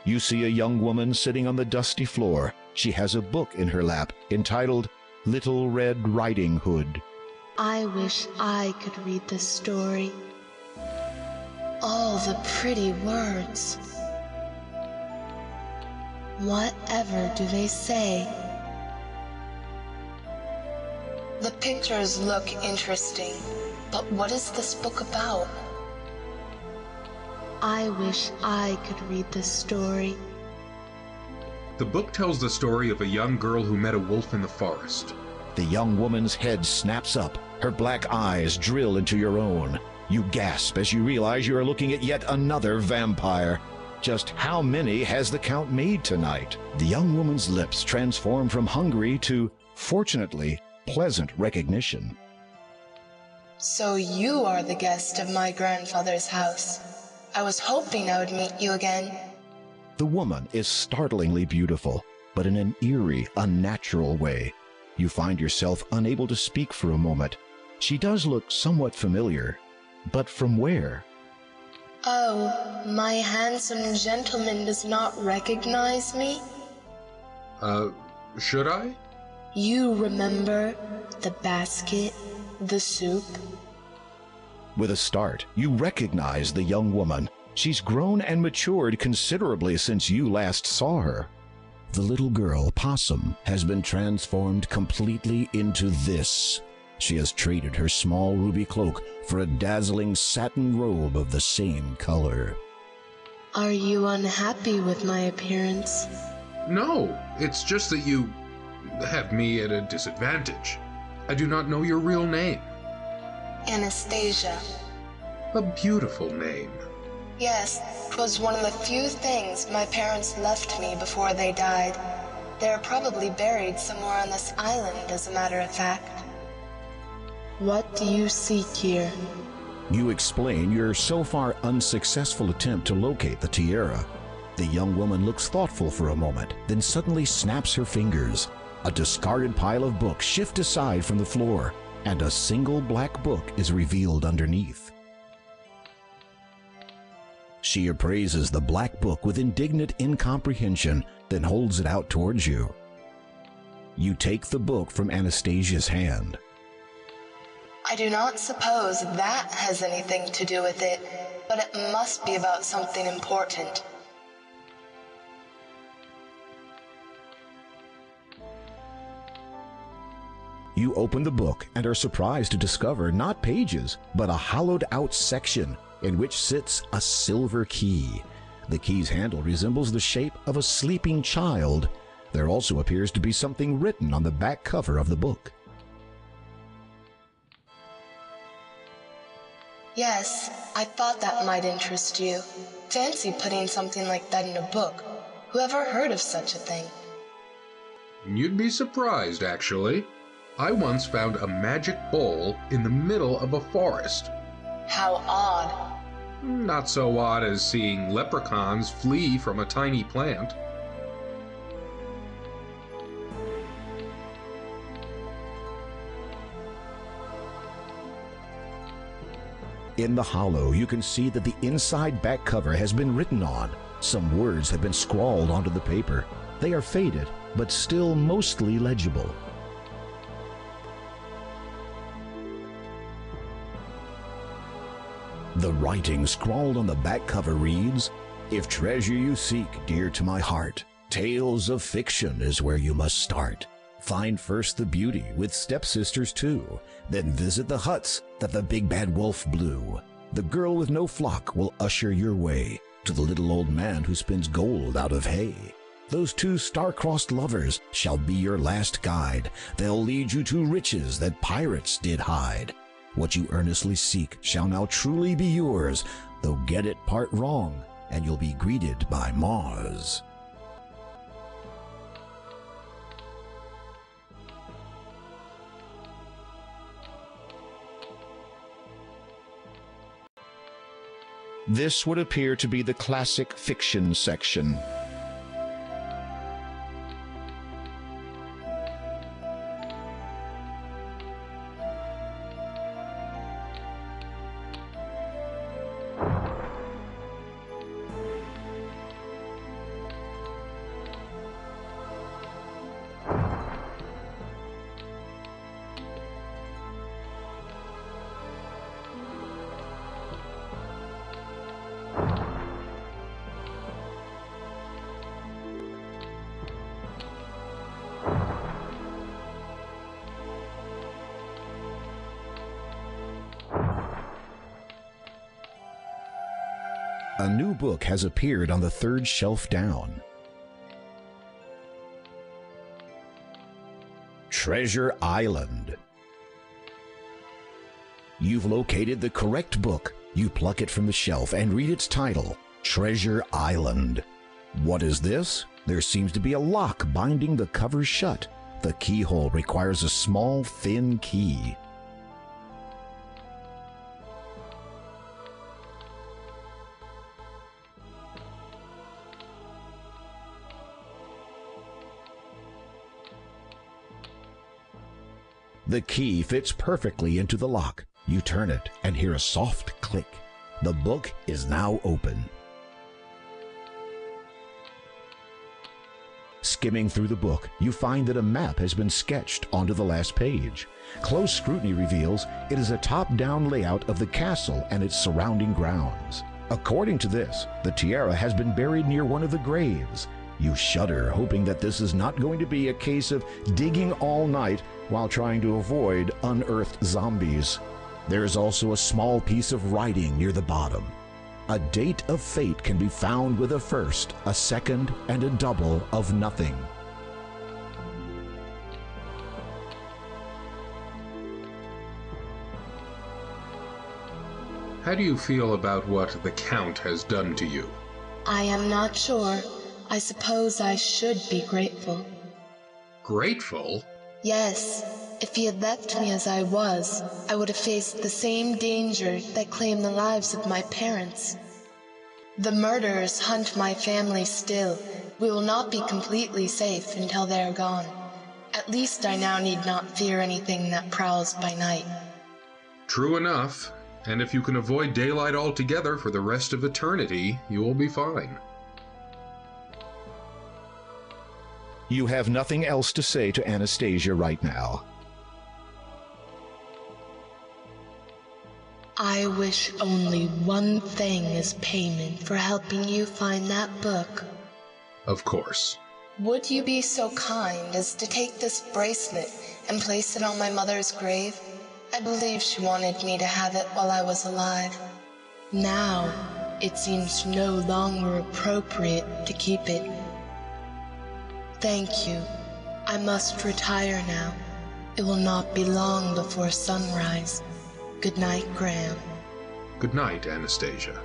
You see a young woman sitting on the dusty floor. She has a book in her lap entitled Little Red Riding Hood. I wish I could read this story. All the pretty words. Whatever do they say? The pictures look interesting, but what is this book about? I wish I could read this story. The book tells the story of a young girl who met a wolf in the forest. The young woman's head snaps up. Her black eyes drill into your own. You gasp as you realize you are looking at yet another vampire. Just how many has the count made tonight? The young woman's lips transform from hungry to, fortunately, pleasant recognition. So you are the guest of my grandfather's house. I was hoping I would meet you again. The woman is startlingly beautiful, but in an eerie, unnatural way. You find yourself unable to speak for a moment. She does look somewhat familiar, but from where? Oh, my handsome gentleman does not recognize me? Should I? You remember the basket, the soup? With a start, you recognize the young woman. She's grown and matured considerably since you last saw her. The little girl, Possum, has been transformed completely into this. She has traded her small ruby cloak for a dazzling satin robe of the same color. Are you unhappy with my appearance? No, it's just that you have me at a disadvantage. I do not know your real name. Anastasia. A beautiful name. Yes, 'twas one of the few things my parents left me before they died. They're probably buried somewhere on this island, as a matter of fact. What do you seek here? You explain your so far unsuccessful attempt to locate the tiara. The young woman looks thoughtful for a moment, then suddenly snaps her fingers. A discarded pile of books shift aside from the floor, and a single black book is revealed underneath. She appraises the black book with indignant incomprehension, then holds it out towards you. You take the book from Anastasia's hand. I do not suppose that has anything to do with it, but it must be about something important. You open the book and are surprised to discover not pages, but a hollowed-out section in which sits a silver key. The key's handle resembles the shape of a sleeping child. There also appears to be something written on the back cover of the book. Yes, I thought that might interest you. Fancy putting something like that in a book. Whoever heard of such a thing? You'd be surprised, actually. I once found a magic bowl in the middle of a forest. How odd. Not so odd as seeing leprechauns flee from a tiny plant. In the hollow, you can see that the inside back cover has been written on. Some words have been scrawled onto the paper. They are faded, but still mostly legible. The writing scrawled on the back cover reads, "If treasure you seek, dear to my heart, tales of fiction is where you must start. Find first the beauty with stepsisters too, then visit the huts that the big bad wolf blew. The girl with no flock will usher your way to the little old man who spins gold out of hay. Those two star-crossed lovers shall be your last guide. They'll lead you to riches that pirates did hide. What you earnestly seek shall now truly be yours, though get it part wrong, and you'll be greeted by Mars." This would appear to be the classic fiction section. A new book has appeared on the third shelf down. Treasure Island. You've located the correct book. You pluck it from the shelf and read its title, Treasure Island. What is this? There seems to be a lock binding the cover shut. The keyhole requires a small, thin key. The key fits perfectly into the lock. You turn it and hear a soft click. The book is now open. Skimming through the book, you find that a map has been sketched onto the last page. Close scrutiny reveals it is a top-down layout of the castle and its surrounding grounds. According to this, the tiara has been buried near one of the graves. You shudder, hoping that this is not going to be a case of digging all night while trying to avoid unearthed zombies. There is also a small piece of writing near the bottom. A date of fate can be found with a first, a second, and a double of nothing. How do you feel about what the Count has done to you? I am not sure. I suppose I should be grateful. Grateful? Yes. If he had left me as I was, I would have faced the same danger that claimed the lives of my parents. The murderers hunt my family still. We will not be completely safe until they are gone. At least I now need not fear anything that prowls by night. True enough. And if you can avoid daylight altogether for the rest of eternity, you will be fine. You have nothing else to say to Anastasia right now. I wish only one thing as payment for helping you find that book. Of course. Would you be so kind as to take this bracelet and place it on my mother's grave? I believe she wanted me to have it while I was alive. Now, it seems no longer appropriate to keep it. Thank you. I must retire now. It will not be long before sunrise. Good night, Graham. Good night, Anastasia.